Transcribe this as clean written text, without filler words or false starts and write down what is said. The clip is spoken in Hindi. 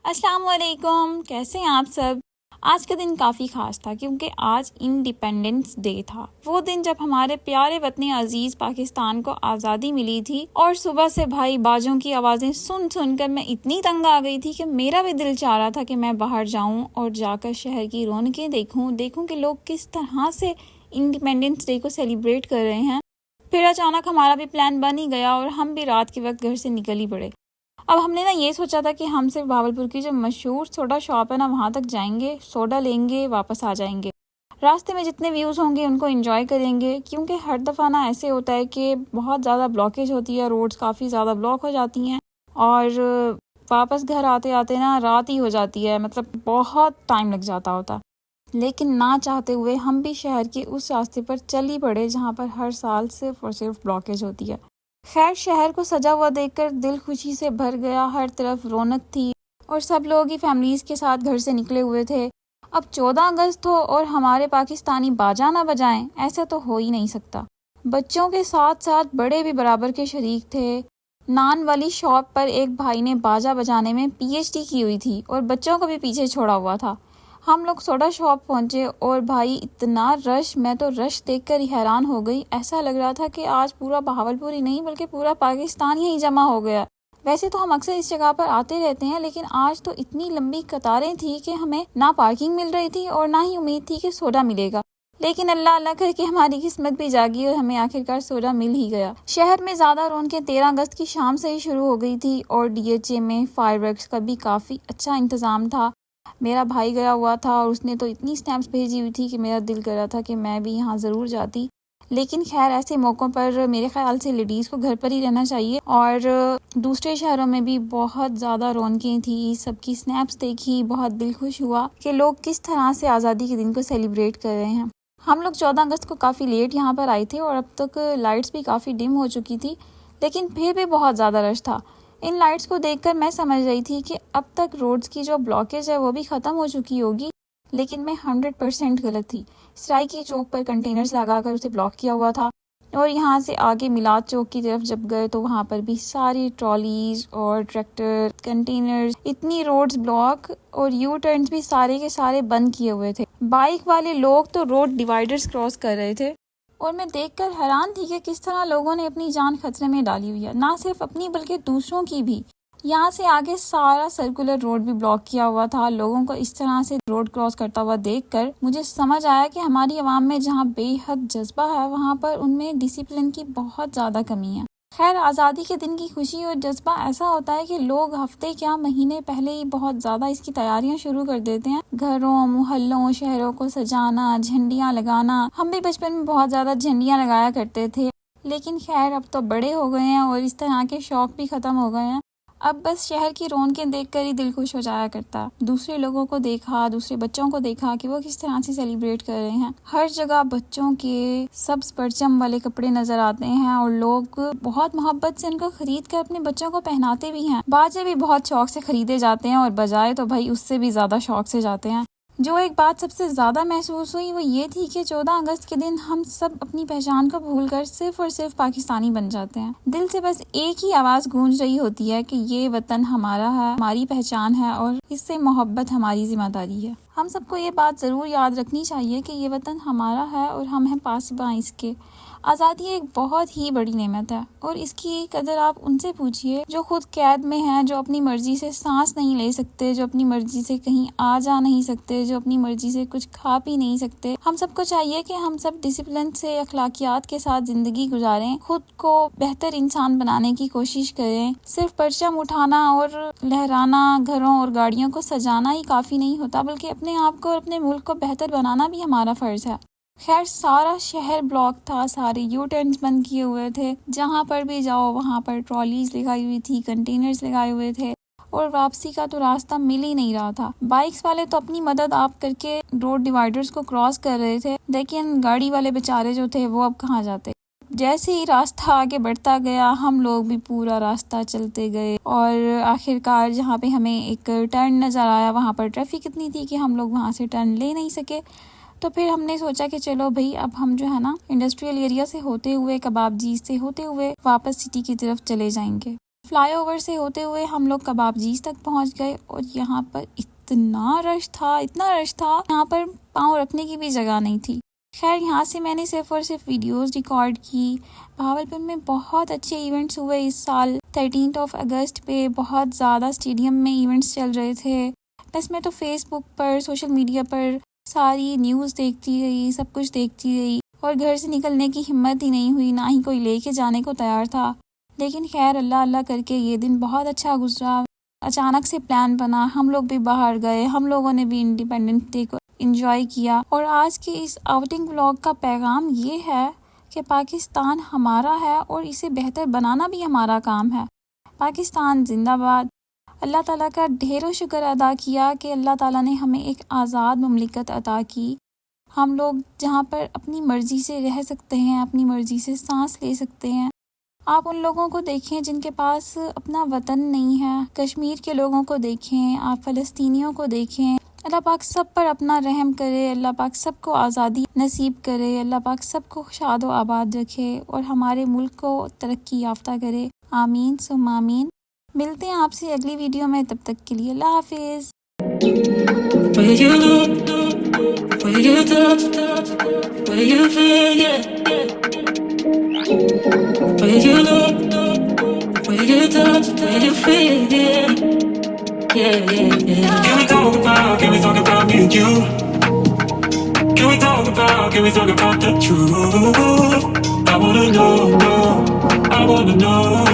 अस्सलाम वालेकुम, कैसे हैं आप सब। आज का दिन काफ़ी ख़ास था क्योंकि आज इंडिपेंडेंस डे था। वो दिन जब हमारे प्यारे वतन अजीज़ पाकिस्तान को आज़ादी मिली थी। और सुबह से भाई बाजों की आवाज़ें सुन सुन कर मैं इतनी तंग आ गई थी कि मेरा भी दिल चाह रहा था कि मैं बाहर जाऊं और जाकर शहर की रौनकें देखूं कि लोग किस तरह से इंडिपेंडेंस डे को सेलिब्रेट कर रहे हैं। फिर अचानक हमारा भी प्लान बन ही गया और हम भी रात के वक्त घर से निकल ही पड़े। अब हमने ना ये सोचा था कि हम सिर्फ भावलपुर की जो मशहूर सोडा शॉप है ना वहाँ तक जाएंगे, सोडा लेंगे, वापस आ जाएंगे। रास्ते में जितने व्यूज़ होंगे उनको एंजॉय करेंगे क्योंकि हर दफ़ा ना ऐसे होता है कि बहुत ज़्यादा ब्लॉकेज होती है, रोड्स काफ़ी ज़्यादा ब्लॉक हो जाती हैं और वापस घर आते आते ना रात ही हो जाती है, मतलब बहुत टाइम लग जाता होता। लेकिन ना चाहते हुए हम भी शहर के उस रास्ते पर चल ही पड़े जहाँ पर हर साल सिर्फ और सिर्फ ब्लॉकेज होती है। खैर, शहर को सजा हुआ देखकर दिल खुशी से भर गया, हर तरफ रौनक थी और सब लोग ही फैमिलीज के साथ घर से निकले हुए थे। अब 14 अगस्त हो और हमारे पाकिस्तानी बाजा ना बजाएं, ऐसा तो हो ही नहीं सकता। बच्चों के साथ साथ बड़े भी बराबर के शरीक थे। नान वाली शॉप पर एक भाई ने बाजा बजाने में पीएचडी की हुई थी और बच्चों को भी पीछे छोड़ा हुआ था। हम लोग सोडा शॉप पहुंचे और भाई इतना रश, मैं तो रश देखकर ही हैरान हो गई। ऐसा लग रहा था कि आज पूरा बहावलपुर ही नहीं बल्कि पूरा पाकिस्तान यहीं जमा हो गया। वैसे तो हम अक्सर इस जगह पर आते रहते हैं, लेकिन आज तो इतनी लंबी कतारें थी कि हमें ना पार्किंग मिल रही थी और ना ही उम्मीद थी कि सोडा मिलेगा। लेकिन अल्लाह अल्लाह करके हमारी किस्मत भी जागी और हमें आखिरकार सोडा मिल ही गया। शहर में ज्यादा रौनकें 13 अगस्त की शाम से ही शुरू हो गई थी और डीएचए में फायरवर्क्स का भी काफी अच्छा इंतजाम था। मेरा भाई गया हुआ था और उसने तो इतनी स्नैप्स भेजी हुई थी कि मेरा दिल कर रहा था कि मैं भी यहाँ ज़रूर जाती। लेकिन खैर, ऐसे मौक़ों पर मेरे ख्याल से लेडीज़ को घर पर ही रहना चाहिए। और दूसरे शहरों में भी बहुत ज़्यादा रौनकें थी, सबकी स्नैप्स देखी, बहुत दिल खुश हुआ कि लोग किस तरह से आज़ादी के दिन को सेलिब्रेट कर रहे हैं। हम लोग 14 अगस्त को काफ़ी लेट यहाँ पर आए थे और अब तक लाइट्स भी काफ़ी डिम हो चुकी थी, लेकिन फिर भी बहुत ज़्यादा रश था। इन लाइट्स को देखकर मैं समझ रही थी कि अब तक रोड्स की जो ब्लॉकेज है वो भी ख़त्म हो चुकी होगी, लेकिन मैं 100% गलत थी। सराय की चौक पर कंटेनर्स लगाकर उसे ब्लॉक किया हुआ था और यहाँ से आगे मिलाद चौक की तरफ जब गए तो वहाँ पर भी सारी ट्रॉलीज और ट्रैक्टर, कंटेनर्स, इतनी रोड्स ब्लॉक और यू टर्न्स भी सारे के सारे बंद किए हुए थे। बाइक वाले लोग तो रोड डिवाइडर्स क्रॉस कर रहे थे और मैं देखकर हैरान थी कि किस तरह लोगों ने अपनी जान खतरे में डाली हुई है, ना सिर्फ अपनी बल्कि दूसरों की भी। यहाँ से आगे सारा सर्कुलर रोड भी ब्लॉक किया हुआ था। लोगों को इस तरह से रोड क्रॉस करता हुआ देखकर मुझे समझ आया कि हमारी आवाम में जहाँ बेहद जज्बा है वहाँ पर उनमें डिसिप्लिन की बहुत ज़्यादा कमी है। खैर, आज़ादी के दिन की खुशी और जज्बा ऐसा होता है कि लोग हफ्ते क्या महीने पहले ही बहुत ज़्यादा इसकी तैयारियां शुरू कर देते हैं। घरों, मोहल्लों, शहरों को सजाना, झंडियां लगाना। हम भी बचपन में बहुत ज़्यादा झंडियां लगाया करते थे, लेकिन खैर अब तो बड़े हो गए हैं और इस तरह के शौक भी ख़त्म हो गए हैं। अब बस शहर की रौनकें देखकर ही दिल खुश हो जाया करता। दूसरे लोगों को देखा, दूसरे बच्चों को देखा कि वो किस तरह से सेलिब्रेट कर रहे हैं। हर जगह बच्चों के सब्ज परचम वाले कपड़े नजर आते हैं और लोग बहुत मोहब्बत से उनको खरीद कर अपने बच्चों को पहनाते भी हैं। बाजे भी बहुत शौक से खरीदे जाते हैं और बजाए तो भाई उससे भी ज्यादा शौक से जाते हैं। जो एक बात सबसे ज़्यादा महसूस हुई वो ये थी कि 14 अगस्त के दिन हम सब अपनी पहचान को भूलकर सिर्फ और सिर्फ पाकिस्तानी बन जाते हैं। दिल से बस एक ही आवाज़ गूंज रही होती है कि ये वतन हमारा है, हमारी पहचान है और इससे मोहब्बत हमारी जिम्मेदारी है। हम सबको ये बात ज़रूर याद रखनी चाहिए कि ये वतन हमारा है और हम हैं पासबां इसके। आज़ादी एक बहुत ही बड़ी नेमत है और इसकी कदर आप उनसे पूछिए जो खुद कैद में हैं, जो अपनी मर्जी से सांस नहीं ले सकते, जो अपनी मर्जी से कहीं आ जा नहीं सकते, जो अपनी मर्जी से कुछ खा पी नहीं सकते। हम सबको चाहिए कि हम सब डिसिप्लिन से, अखलाकियात के साथ जिंदगी गुजारें, खुद को बेहतर इंसान बनाने की कोशिश करें। सिर्फ परचम उठाना और लहराना, घरों और गाड़ियों को सजाना ही काफ़ी नहीं होता, बल्कि अपने आप को और अपने मुल्क को बेहतर बनाना भी हमारा फ़र्ज़ है। खैर, सारा शहर ब्लॉक था, सारे यू टर्न्स बंद किए हुए थे। जहाँ पर भी जाओ वहाँ पर ट्रॉलीज लगाई हुई थी, कंटेनर्स लगाए हुए थे और वापसी का तो रास्ता मिल ही नहीं रहा था। बाइक्स वाले तो अपनी मदद आप करके रोड डिवाइडर्स को क्रॉस कर रहे थे, लेकिन गाड़ी वाले बेचारे जो थे वो अब कहाँ जाते। जैसे ही रास्ता आगे बढ़ता गया हम लोग भी पूरा रास्ता चलते गए और आखिरकार जहाँ पे हमें एक टर्न नज़र आया वहाँ पर ट्रैफिक इतनी थी कि हम लोग वहाँ से टर्न ले नहीं सके। तो फिर हमने सोचा कि चलो भाई, अब हम जो है ना इंडस्ट्रियल एरिया से होते हुए, कबाब जी से होते हुए वापस सिटी की तरफ चले जाएंगे। फ्लाईओवर से होते हुए हम लोग कबाबजीज तक पहुंच गए और यहाँ पर इतना रश था, यहाँ पर पाँव रखने की भी जगह नहीं थी। खैर यहाँ से मैंने सिर्फ और सिर्फ वीडियोस रिकॉर्ड की। भावलपुर में बहुत अच्छे इवेंट्स हुए इस साल। 13 अगस्त पे बहुत ज़्यादा स्टेडियम में इवेंट्स चल रहे थे। बस मैं तो फेसबुक पर, सोशल मीडिया पर सारी न्यूज़ देखती रही, सब कुछ देखती रही और घर से निकलने की हिम्मत ही नहीं हुई, ना ही कोई लेके जाने को तैयार था। लेकिन खैर अल्लाह अल्लाह करके ये दिन बहुत अच्छा गुजरा। अचानक से प्लान बना, हम लोग भी बाहर गए, हम लोगों ने भी इंडिपेंडेंस डे को एंजॉय किया। और आज के इस आउटिंग व्लॉग का पैगाम ये है कि पाकिस्तान हमारा है और इसे बेहतर बनाना भी हमारा काम है। पाकिस्तान जिंदाबाद। अल्लाह ताला का ढेरों शुक्र अदा किया कि अल्लाह ताला ने हमें एक आज़ाद ममलिकत अता की। हम लोग जहाँ पर अपनी मर्ज़ी से रह सकते हैं, अपनी मर्ज़ी से सांस ले सकते हैं। आप उन लोगों को देखें जिनके पास अपना वतन नहीं है, कश्मीर के लोगों को देखें, आप फ़लस्तीनियों को देखें। अल्लाह पाक सब पर अपना रहम करे, अल्लाह पाक सबको आज़ादी नसीब करे, अल्लाह पाक सबको खुशाद व आबाद रखे और हमारे मुल्क को तरक्की याफ्ता करे। आमीन सुम आमीन। मिलते हैं आपसे अगली वीडियो में, तब तक के लिए अल्लाह हाफिज़। Where you look, where you touch, where you feel, yeah. Where you look, where you touch, where you feel, yeah. Yeah, yeah, yeah. Can we talk about me and you? Can we talk about the truth? I wanna know, I wanna know.